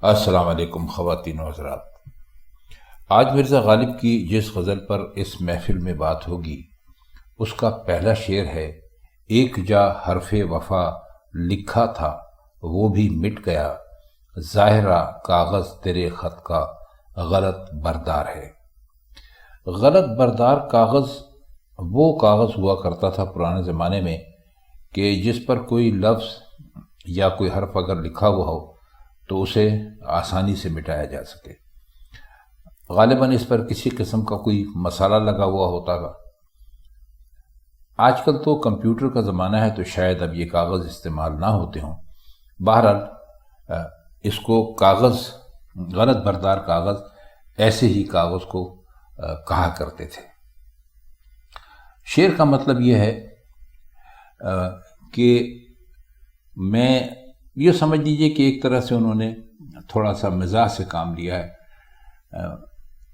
السلام علیکم خواتین و حضرات۔ آج مرزا غالب کی جس غزل پر اس محفل میں بات ہوگی اس کا پہلا شعر ہے، ایک جا حرف وفا لکھا تھا وہ بھی مٹ گیا، ظاہرہ کاغذ تیرے خط کا غلط بردار ہے۔ غلط بردار کاغذ وہ کاغذ ہوا کرتا تھا پرانے زمانے میں کہ جس پر کوئی لفظ یا کوئی حرف اگر لکھا ہوا ہو تو اسے آسانی سے مٹایا جا سکے۔ غالباً اس پر کسی قسم کا کوئی مسالہ لگا ہوا ہوتا گا۔ آج کل تو کمپیوٹر کا زمانہ ہے تو شاید اب یہ کاغذ استعمال نہ ہوتے ہوں۔ بہرحال اس کو کاغذ، غلط بردار کاغذ، ایسے ہی کاغذ کو کہا کرتے تھے۔ شعر کا مطلب یہ ہے کہ میں یہ سمجھ لیجئے کہ ایک طرح سے انہوں نے تھوڑا سا مزاح سے کام لیا ہے،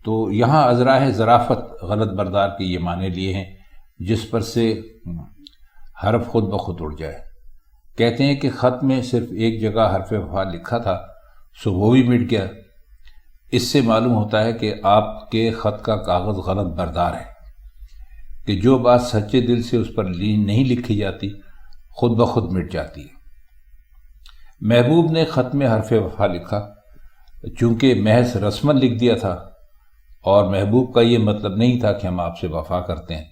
تو یہاں ازراہ ظرافت غلط بردار کے یہ معنی لیے ہیں جس پر سے حرف خود بخود اڑ جائے۔ کہتے ہیں کہ خط میں صرف ایک جگہ حرف وفا لکھا تھا سو وہ بھی مٹ گیا۔ اس سے معلوم ہوتا ہے کہ آپ کے خط کا کاغذ غلط بردار ہے، کہ جو بات سچے دل سے اس پر نہیں لکھی جاتی خود بخود مٹ جاتی ہے۔ محبوب نے خط میں حرف وفا لکھا چونکہ محض رسماً لکھ دیا تھا، اور محبوب کا یہ مطلب نہیں تھا کہ ہم آپ سے وفا کرتے ہیں،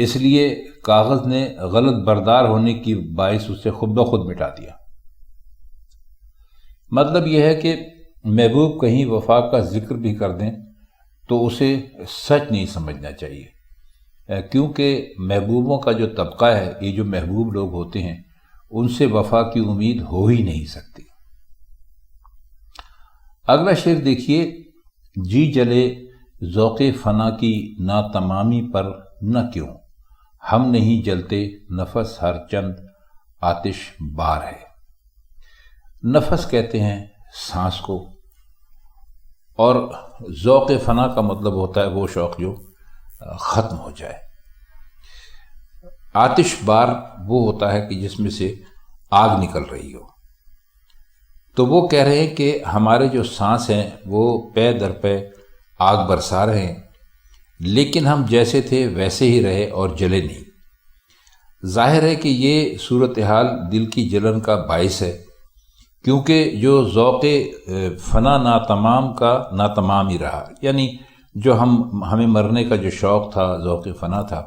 اس لیے کاغذ نے غلط بردار ہونے کی باعث اسے خود بخود مٹا دیا۔ مطلب یہ ہے کہ محبوب کہیں وفا کا ذکر بھی کر دیں تو اسے سچ نہیں سمجھنا چاہیے، کیونکہ محبوبوں کا جو طبقہ ہے، یہ جو محبوب لوگ ہوتے ہیں، ان سے وفا کی امید ہو ہی نہیں سکتی۔ اگلا شعر دیکھیے، جی جلے ذوق فنا کی ناتمامی پر نہ کیوں، ہم نہیں جلتے نفس ہر چند آتش بار ہے۔ نفس کہتے ہیں سانس کو، اور ذوق فنا کا مطلب ہوتا ہے وہ شوق جو ختم ہو جائے۔ آتش بار وہ ہوتا ہے کہ جس میں سے آگ نکل رہی ہو۔ تو وہ کہہ رہے ہیں کہ ہمارے جو سانس ہیں وہ پے در پے آگ برسا رہے ہیں، لیکن ہم جیسے تھے ویسے ہی رہے اور جلے نہیں۔ ظاہر ہے کہ یہ صورتحال دل کی جلن کا باعث ہے، کیونکہ جو ذوق فنا ناتمام کا ناتمام ہی رہا، یعنی جو ہمیں مرنے کا جو شوق تھا، ذوق فنا تھا،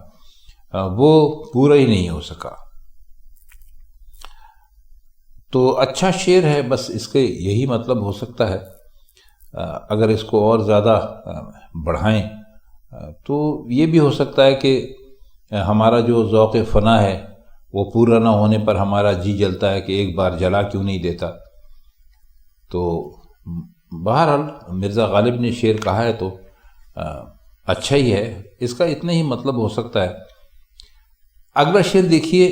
وہ پورا ہی نہیں ہو سکا۔ تو اچھا شعر ہے، بس اس کے یہی مطلب ہو سکتا ہے۔ اگر اس کو اور زیادہ بڑھائیں تو یہ بھی ہو سکتا ہے کہ ہمارا جو ذوق فنا ہے وہ پورا نہ ہونے پر ہمارا جی جلتا ہے کہ ایک بار جلا کیوں نہیں دیتا۔ تو بہرحال مرزا غالب نے شعر کہا ہے تو اچھا ہی ہے، اس کا اتنا ہی مطلب ہو سکتا ہے۔ اگلا شعر دیکھیے،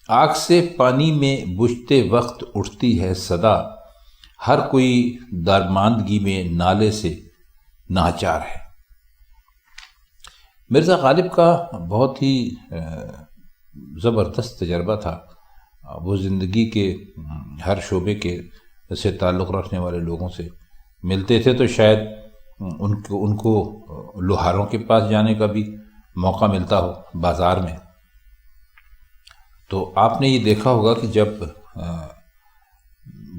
آگ سے پانی میں بجھتے وقت اٹھتی ہے صدا، ہر کوئی درماندگی میں نالے سے ناچار ہے۔ مرزا غالب کا بہت ہی زبردست تجربہ تھا۔ وہ زندگی کے ہر شعبے کے سے تعلق رکھنے والے لوگوں سے ملتے تھے، تو شاید ان کو لوہاروں کے پاس جانے کا بھی موقع ملتا ہو بازار میں۔ تو آپ نے یہ دیکھا ہوگا کہ جب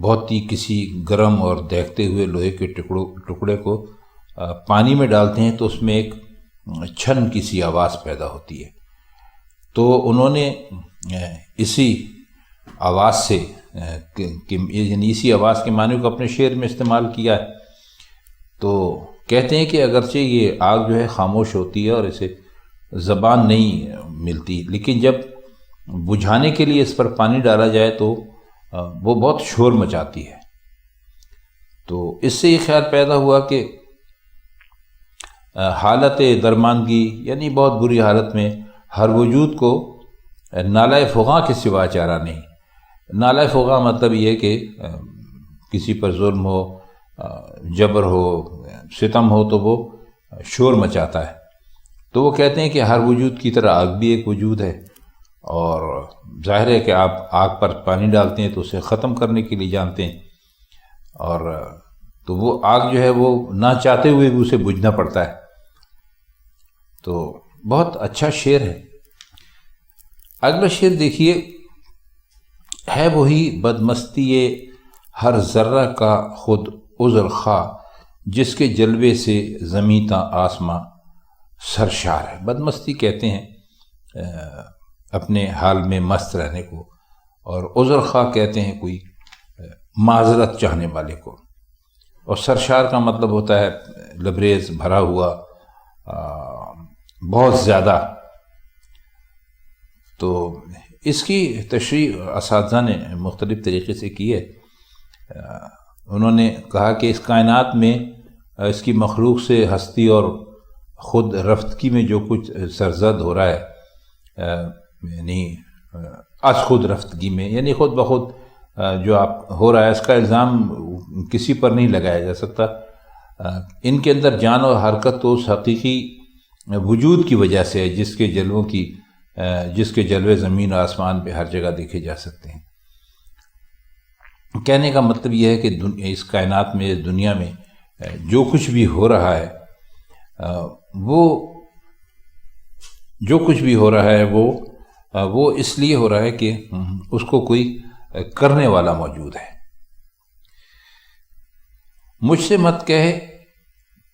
بہت ہی کسی گرم اور دہکتے ہوئے لوہے کے ٹکڑے کو پانی میں ڈالتے ہیں تو اس میں ایک چھن کی سی آواز پیدا ہوتی ہے۔ تو انہوں نے اسی آواز سے یعنی اسی آواز کے معنی کو اپنے شعر میں استعمال کیا ہے۔ تو کہتے ہیں کہ اگرچہ یہ آگ جو ہے خاموش ہوتی ہے اور اسے زبان نہیں ملتی، لیکن جب بجھانے کے لیے اس پر پانی ڈالا جائے تو وہ بہت شور مچاتی ہے۔ تو اس سے یہ خیال پیدا ہوا کہ حالت درماندگی، یعنی بہت بری حالت میں ہر وجود کو نالۂ فغاں کے سوا چارہ نہیں۔ نالۂ فغاں مطلب یہ کہ کسی پر ظلم ہو، جبر ہو، ستم ہو تو وہ شور مچاتا ہے۔ تو وہ کہتے ہیں کہ ہر وجود کی طرح آگ بھی ایک وجود ہے، اور ظاہر ہے کہ آپ آگ پر پانی ڈالتے ہیں تو اسے ختم کرنے کے لیے جانتے ہیں، اور تو وہ آگ جو ہے وہ نہ چاہتے ہوئے بھی اسے بجھنا پڑتا ہے. تو بہت اچھا شعر ہے. اگلا شعر دیکھیے، ہے وہی بدمستی ہر ذرہ کا خود عذر خواہ، جس کے جلوے سے زمیں تا آسماں سرشار ہے. بدمستی کہتے ہیں اپنے حال میں مست رہنے کو، اور عذر خواہ کہتے ہیں کوئی معذرت چاہنے والے کو، اور سرشار کا مطلب ہوتا ہے لبریز، بھرا ہوا، بہت زیادہ. تو اس کی تشریح اساتذہ نے مختلف طریقے سے کی ہے. انہوں نے کہا کہ اس کائنات میں اس کی مخلوق سے ہستی اور خود رفتگی میں جو کچھ سرزد ہو رہا ہے، یعنی از خود رفتگی میں، یعنی خود بخود جو آپ ہو رہا ہے، اس کا الزام کسی پر نہیں لگایا جا سکتا. ان کے اندر جان اور حرکت تو اس حقیقی وجود کی وجہ سے ہے جس کے جلوے زمین و آسمان پہ ہر جگہ دیکھے جا سکتے ہیں. کہنے کا مطلب یہ ہے کہ اس کائنات میں، اس دنیا میں جو کچھ بھی ہو رہا ہے، وہ اس لیے ہو رہا ہے کہ اس کو کوئی کرنے والا موجود ہے. مجھ سے مت کہے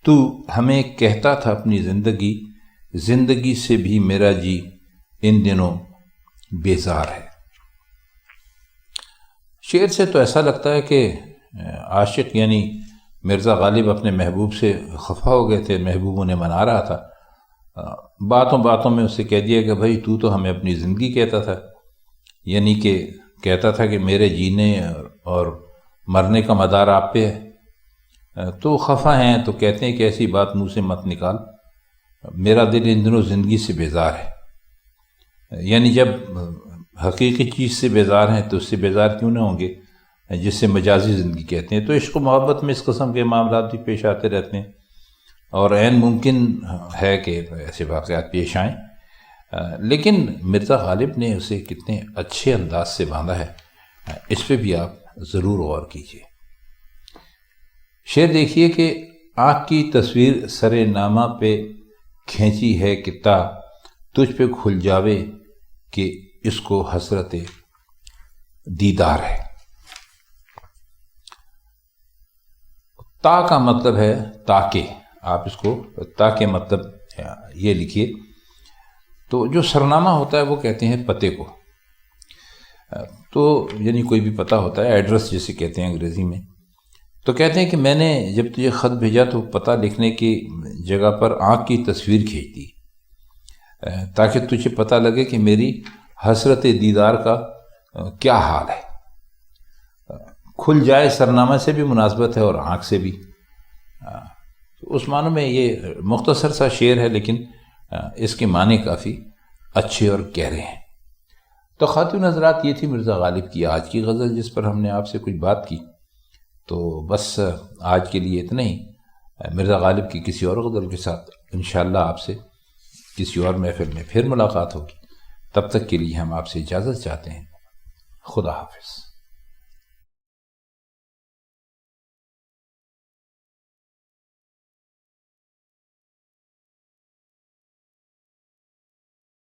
تو ہمیں کہتا تھا اپنی زندگی سے بھی میرا جی ان دنوں بیزار ہے. شعر سے تو ایسا لگتا ہے کہ عاشق یعنی مرزا غالب اپنے محبوب سے خفا ہو گئے تھے. محبوب انہیں منا رہا تھا، باتوں میں اسے کہہ دیا کہ بھائی تو ہمیں اپنی زندگی کہتا تھا، یعنی کہ کہتا تھا کہ میرے جینے اور مرنے کا مدار آپ پہ ہے. تو خفا ہیں تو کہتے ہیں کہ ایسی بات منہ سے مت نکال، میرا دل ان دنوں زندگی سے بیزار ہے. یعنی جب حقیقی چیز سے بیزار ہیں تو اس سے بیزار کیوں نہ ہوں گے جس سے مجازی زندگی کہتے ہیں. تو عشق و محبت میں اس قسم کے معاملات بھی پیش آتے رہتے ہیں، اور عین ممکن ہے کہ ایسے واقعات پیش آئیں. لیکن مرزا غالب نے اسے کتنے اچھے انداز سے باندھا ہے، اس پہ بھی آپ ضرور غور کیجیے. شعر دیکھیے کہ آنکھ کی تصویر سر نامہ پہ کھینچی ہے کہ تا تجھ پہ کھل جاوے کہ اس کو حسرت دیدار ہے. تا کا مطلب ہے تاکہ، آپ اس کو تاکہ مطلب یہ لکھیے. تو جو سرنامہ ہوتا ہے وہ کہتے ہیں پتے کو، تو یعنی کوئی بھی پتہ ہوتا ہے، ایڈریس جسے کہتے ہیں انگریزی میں. تو کہتے ہیں کہ میں نے جب تجھے خط بھیجا تو پتہ لکھنے کی جگہ پر آنکھ کی تصویر کھینچ دی تاکہ تجھے پتہ لگے کہ میری حسرت دیدار کا کیا حال ہے. کھل جائے سرنامہ سے بھی مناسبت ہے اور آنکھ سے بھی. اس معنی میں یہ مختصر سا شعر ہے، لیکن اس کے معنی کافی اچھے اور گہرے ہیں. تو خاتون حضرات، یہ تھی مرزا غالب کی آج کی غزل جس پر ہم نے آپ سے کچھ بات کی. تو بس آج کے لیے اتنا ہی. مرزا غالب کی کسی اور غزل کے ساتھ انشاءاللہ آپ سے کسی اور محفل میں پھر ملاقات ہوگی. تب تک کے لیے ہم آپ سے اجازت چاہتے ہیں. خدا حافظ.